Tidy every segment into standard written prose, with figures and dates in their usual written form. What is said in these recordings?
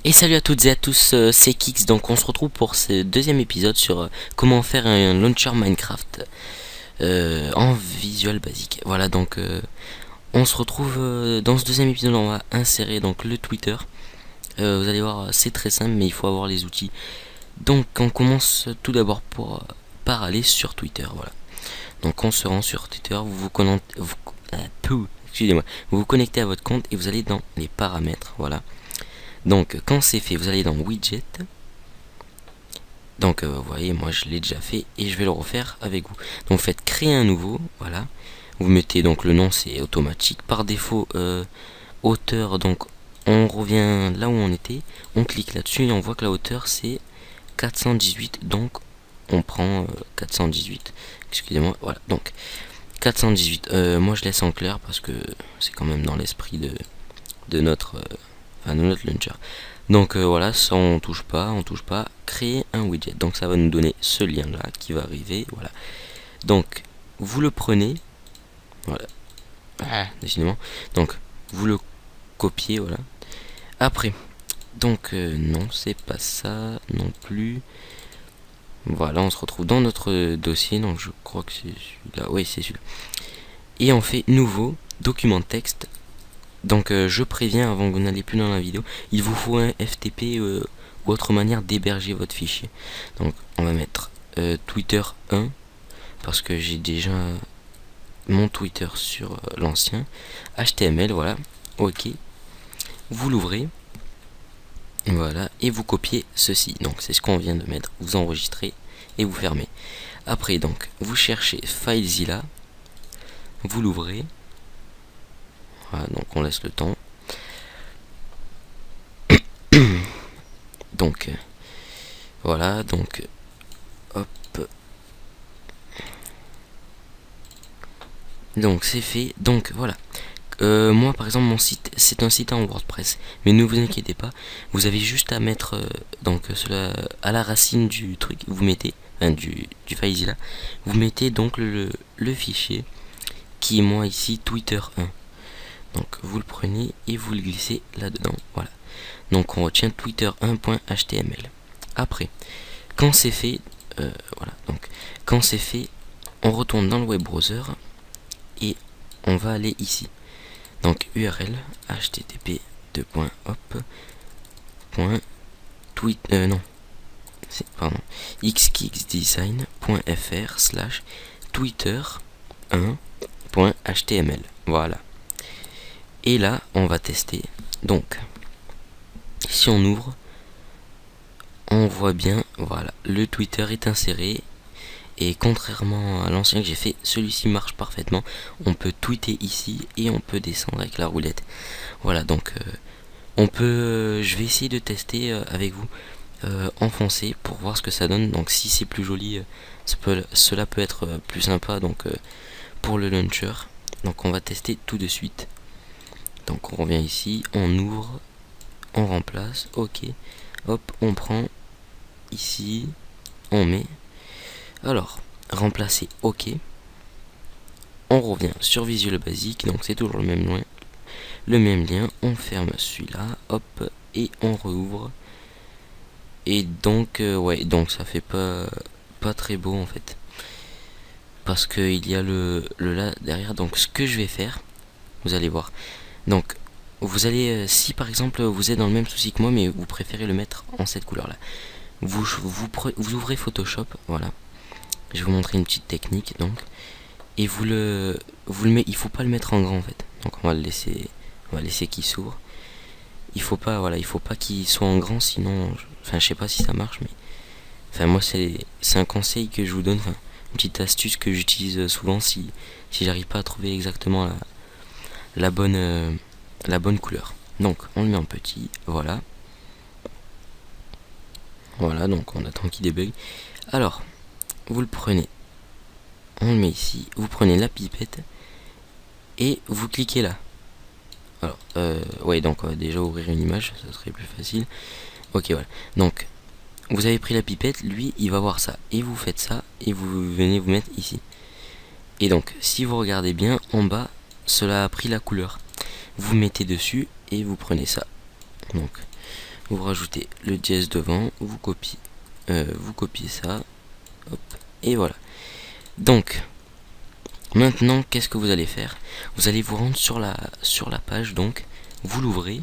Et salut à toutes et à tous, c'est Kix. Donc on se retrouve pour ce deuxième épisode sur comment faire un launcher Minecraft en Visual Basic. Voilà, donc on se retrouve dans ce deuxième épisode. On va insérer donc le Twitter. Vous allez voir, c'est très simple, mais il faut avoir les outils. Donc on commence tout d'abord par aller sur Twitter. Voilà. Donc on se rend sur Twitter, excusez-moi, vous vous connectez à votre compte et vous allez dans les paramètres. Voilà. Donc quand c'est fait, vous allez dans Widget. Donc vous voyez, moi je l'ai déjà fait et je vais le refaire avec vous. Donc vous faites créer un nouveau, voilà. Vous mettez donc le nom, c'est automatique. Par défaut, hauteur, donc on revient là où on était. On clique là-dessus et on voit que la hauteur c'est 418. Donc on prend 418. Excusez-moi, voilà. Donc 418. Moi je laisse en clair parce que c'est quand même dans l'esprit de notre launcher. Donc voilà, ça on touche pas, créer un widget. Donc ça va nous donner ce lien là qui va arriver, voilà. Donc vous le prenez, voilà, décidément. Donc vous le copiez, voilà. Après, donc non, c'est pas ça non plus. Voilà, on se retrouve dans notre dossier, donc je crois que c'est celui-là, oui c'est celui-là. Et on fait nouveau, document texte. Donc je préviens avant que vous n'allez plus dans la vidéo, il vous faut un FTP ou autre manière d'héberger votre fichier. Donc on va mettre Twitter 1 parce que j'ai déjà mon Twitter sur l'ancien. HTML, voilà, ok. Vous l'ouvrez, voilà, et vous copiez ceci. Donc c'est ce qu'on vient de mettre. Vous enregistrez et vous fermez. Après donc vous cherchez FileZilla, vous l'ouvrez. Voilà, donc on laisse le temps. Donc voilà, donc hop. Donc c'est fait. Donc voilà. Moi par exemple mon site c'est un site en WordPress, mais ne vous inquiétez pas, vous avez juste à mettre donc cela à la racine du truc, vous mettez du FileZilla, vous mettez donc le fichier qui est moi ici Twitter 1. Donc vous le prenez et vous le glissez là-dedans. Voilà. Donc on retient twitter1.html. Après, quand c'est fait, voilà. Donc quand c'est fait, on retourne dans le web browser et on va aller ici. Donc URL http xkicksdesign.fr/twitter1.html. Voilà. Et là, on va tester. Donc, si on ouvre, on voit bien, voilà, le Twitter est inséré. Et contrairement à l'ancien que j'ai fait, celui-ci marche parfaitement. On peut tweeter ici et on peut descendre avec la roulette. Voilà, donc je vais essayer de tester avec vous enfoncer pour voir ce que ça donne. Donc si c'est plus joli, cela peut être plus sympa. Donc pour le launcher, donc on va tester tout de suite. Donc on revient ici, on ouvre, on remplace, ok, hop, on prend ici, on met. Alors, remplacer OK. On revient sur Visual Basic, donc c'est toujours le même lien. On ferme celui-là, hop, et on rouvre. Et donc, ouais, donc ça fait pas très beau en fait. Parce qu'il y a le là derrière. Donc ce que je vais faire, vous allez voir. Donc, vous allez, si par exemple vous êtes dans le même souci que moi, mais vous préférez le mettre en cette couleur-là. Vous ouvrez Photoshop, voilà. Je vais vous montrer une petite technique donc, et vous le mettez, il faut pas le mettre en grand en fait. Donc on va laisser qu'il s'ouvre. Il faut pas qu'il soit en grand, sinon je sais pas si ça marche, mais moi c'est un conseil que je vous donne, une petite astuce que j'utilise souvent si j'arrive pas à trouver exactement la bonne couleur. Donc on le met en petit, voilà, donc on attend qu'il débug. Alors vous le prenez, on le met ici, vous prenez la pipette et vous cliquez là. Alors, ouais, donc on va déjà ouvrir une image, ça serait plus facile. Ok, voilà. Donc, vous avez pris la pipette, lui, il va voir ça. Et vous faites ça, et vous venez vous mettre ici. Et donc, si vous regardez bien, en bas, cela a pris la couleur. Vous mettez dessus, et vous prenez ça. Donc, vous rajoutez le dièse devant, vous copiez ça, hop, et voilà. Donc maintenant qu'est-ce que vous allez faire? Vous allez vous rendre sur la page, donc vous l'ouvrez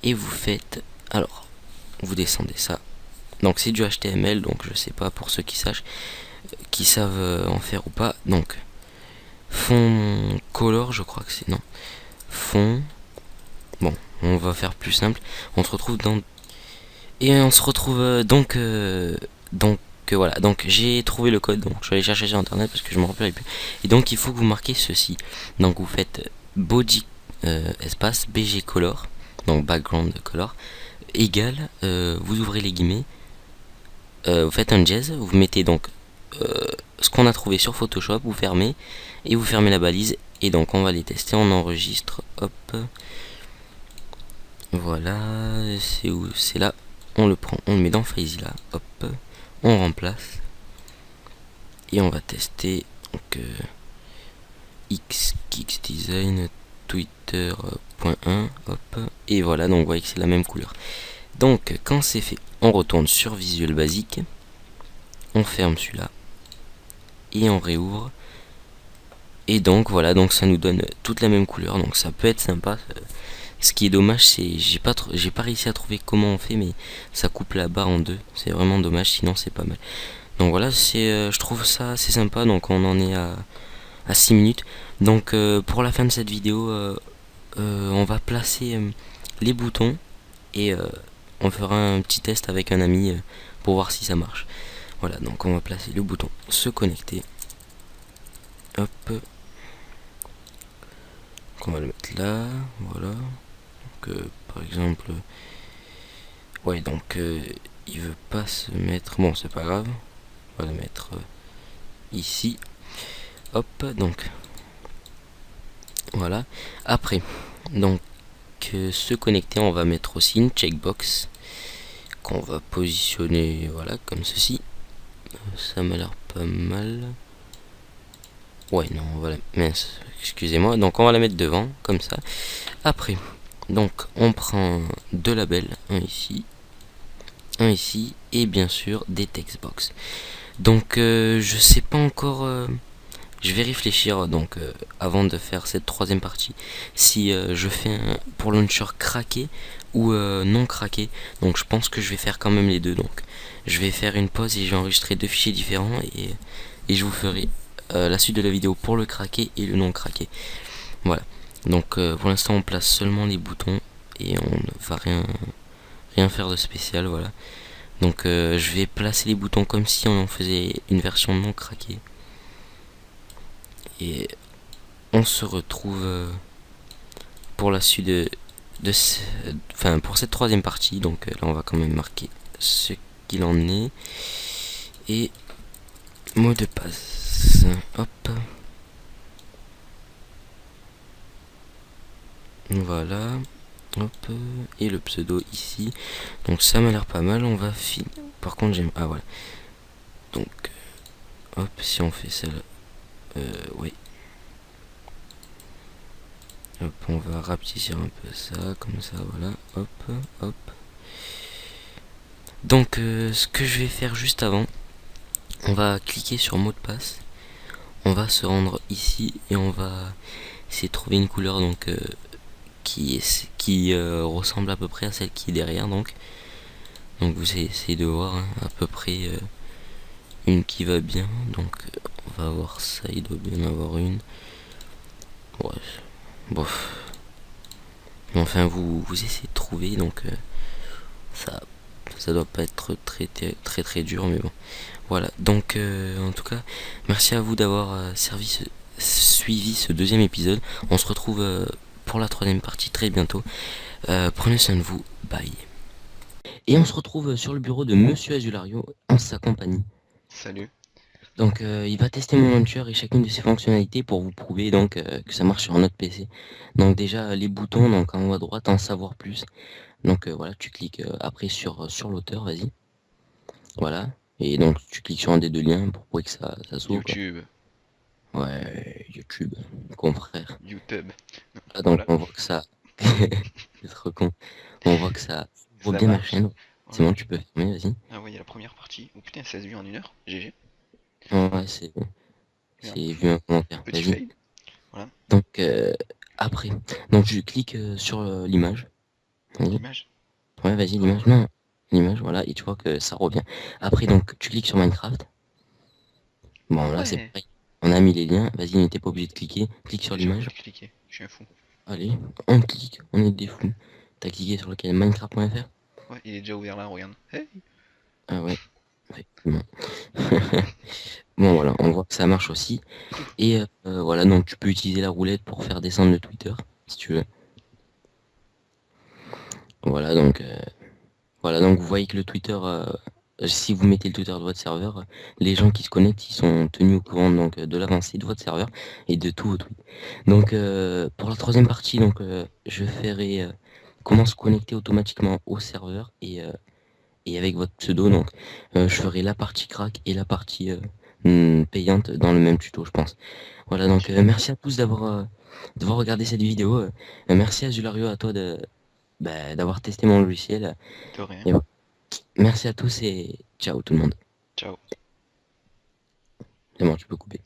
et vous faites, alors vous descendez ça, donc c'est du HTML, donc je sais pas pour ceux qui savent en faire ou pas. Donc fond color, je crois que c'est, non, fond, bon, on va faire plus simple. On se retrouve dans, et on se retrouve voilà, donc j'ai trouvé le code, donc je vais aller chercher sur internet parce que je me rappelle plus. Et donc il faut que vous marquez ceci, donc vous faites body espace bg color, donc background color, égale, vous ouvrez les guillemets, vous faites un dièse, vous mettez donc ce qu'on a trouvé sur Photoshop, vous fermez et vous fermez la balise. Et donc on va les tester, on enregistre, hop, voilà, c'est où? C'est là, on le prend, on le met dans FileZilla, hop, on remplace et on va tester. Donc xdesign twitter.1, hop, et voilà, donc vous voyez que c'est la même couleur. Donc quand c'est fait, on retourne sur Visual Basic, on ferme celui-là et on réouvre. Et donc voilà, donc ça nous donne toute la même couleur, donc ça peut être sympa. Ce qui est dommage, c'est j'ai pas réussi à trouver comment on fait, mais ça coupe la barre en deux. C'est vraiment dommage, sinon c'est pas mal. Donc voilà, je trouve ça assez sympa. Donc on en est à 6 minutes. Donc pour la fin de cette vidéo, on va placer les boutons et on fera un petit test avec un ami pour voir si ça marche. Voilà, donc on va placer le bouton se connecter. Hop. Donc on va le mettre là, voilà. Donc par exemple, ouais, donc il veut pas se mettre, bon c'est pas grave, on va le mettre ici, hop, donc voilà. Après, donc se connecter, on va mettre aussi une checkbox qu'on va positionner, voilà, comme ceci. Ça m'a l'air pas mal. Ouais, non, voilà, mince, excusez-moi. Donc on va la mettre devant, comme ça. Après, donc on prend deux labels, un ici, et bien sûr des textbox. Donc je sais pas encore, je vais réfléchir donc avant de faire cette troisième partie, si je fais un pour launcher craqué ou non craqué. Donc je pense que je vais faire quand même les deux. Donc je vais faire une pause et je vais enregistrer deux fichiers différents et je vous ferai la suite de la vidéo pour le craqué et le non craqué. Voilà. Donc pour l'instant on place seulement les boutons et on ne va rien faire de spécial. Voilà. Donc je vais placer les boutons comme si on en faisait une version non craquée. Et on se retrouve pour la suite enfin pour cette troisième partie. Donc là on va quand même marquer ce qu'il en est. Et mot de passe. Hop. Voilà. Hop. Et le pseudo ici. Donc ça m'a l'air pas mal. On va finir. Par contre j'aime. Ah voilà. Donc hop, si on fait celle. Oui. Hop, on va rapetisser un peu ça, comme ça, voilà. Hop, hop. Donc ce que je vais faire juste avant, on va cliquer sur mot de passe. On va se rendre ici et on va essayer de trouver une couleur donc qui ressemble à peu près à celle qui est derrière. Donc vous essayez de voir hein, à peu près une qui va bien. Donc on va voir ça, il doit bien avoir une. Ouais, bof. Mais enfin vous essayez de trouver donc ça doit pas être très dur, mais bon. Voilà, donc en tout cas, merci à vous d'avoir suivi ce deuxième épisode. On se retrouve pour la troisième partie très bientôt. Prenez soin de vous, bye. Et on se retrouve sur le bureau de Monsieur Azulario en sa compagnie. Salut. Donc il va tester mon launcher et chacune de ses fonctionnalités pour vous prouver donc que ça marche sur un autre PC. Donc déjà les boutons, donc en haut à droite, en savoir plus. Donc voilà, tu cliques après sur l'auteur, vas-y. Voilà. Et donc tu cliques sur un des deux liens pour que ça s'ouvre quoi. YouTube. Ouais, YouTube, confrère. YouTube. Là donc Voilà. on voit que ça. C'est trop con. On voit que ça vois Ça bien ma marche. chaîne. C'est Ouais. bon, tu peux fermer, vas-y. Ah ouais, il y a la première partie. Oh putain, 16 vues en 1 heure. GG. Ouais, Bien. c'est vu un commentaire. Petit Vas-y. fail. Voilà. Donc, après. Donc, je clique sur l'image. Vas-y. L'image. Ouais, vas-y, Oh. l'image. Non, l'image, voilà. Et tu vois que ça revient. Après, donc, tu cliques sur Minecraft. Ah Bon, là, c'est ouais. pareil. On a mis les liens. Vas-y, n'était pas obligé de cliquer. Clique sur Mais j'ai envie l'image. de cliquer. Je suis un fou. Allez, on clique. On est des fous. T'as cliqué sur lequel Minecraft.fr? Ouais, il est déjà ouvert là, regarde. Hey. Ah ouais, effectivement. Bon, voilà, on voit que ça marche aussi. Et voilà, donc tu peux utiliser la roulette pour faire descendre le Twitter, si tu veux. Voilà, donc vous voyez que le Twitter, si vous mettez le Twitter de votre serveur, les gens qui se connectent, ils sont tenus au courant donc de l'avancée de votre serveur et de tous vos tweets. Donc pour la troisième partie, donc je ferai comment se connecter automatiquement au serveur et avec votre pseudo. Donc je ferai la partie crack et la partie payante dans le même tuto, je pense. Voilà, donc Ok. merci à tous d'avoir regardé cette vidéo. Merci à Zulario, à toi d'avoir testé mon logiciel. De rien. Et voilà. Merci à tous et ciao tout le monde. Ciao. C'est bon, tu peux couper.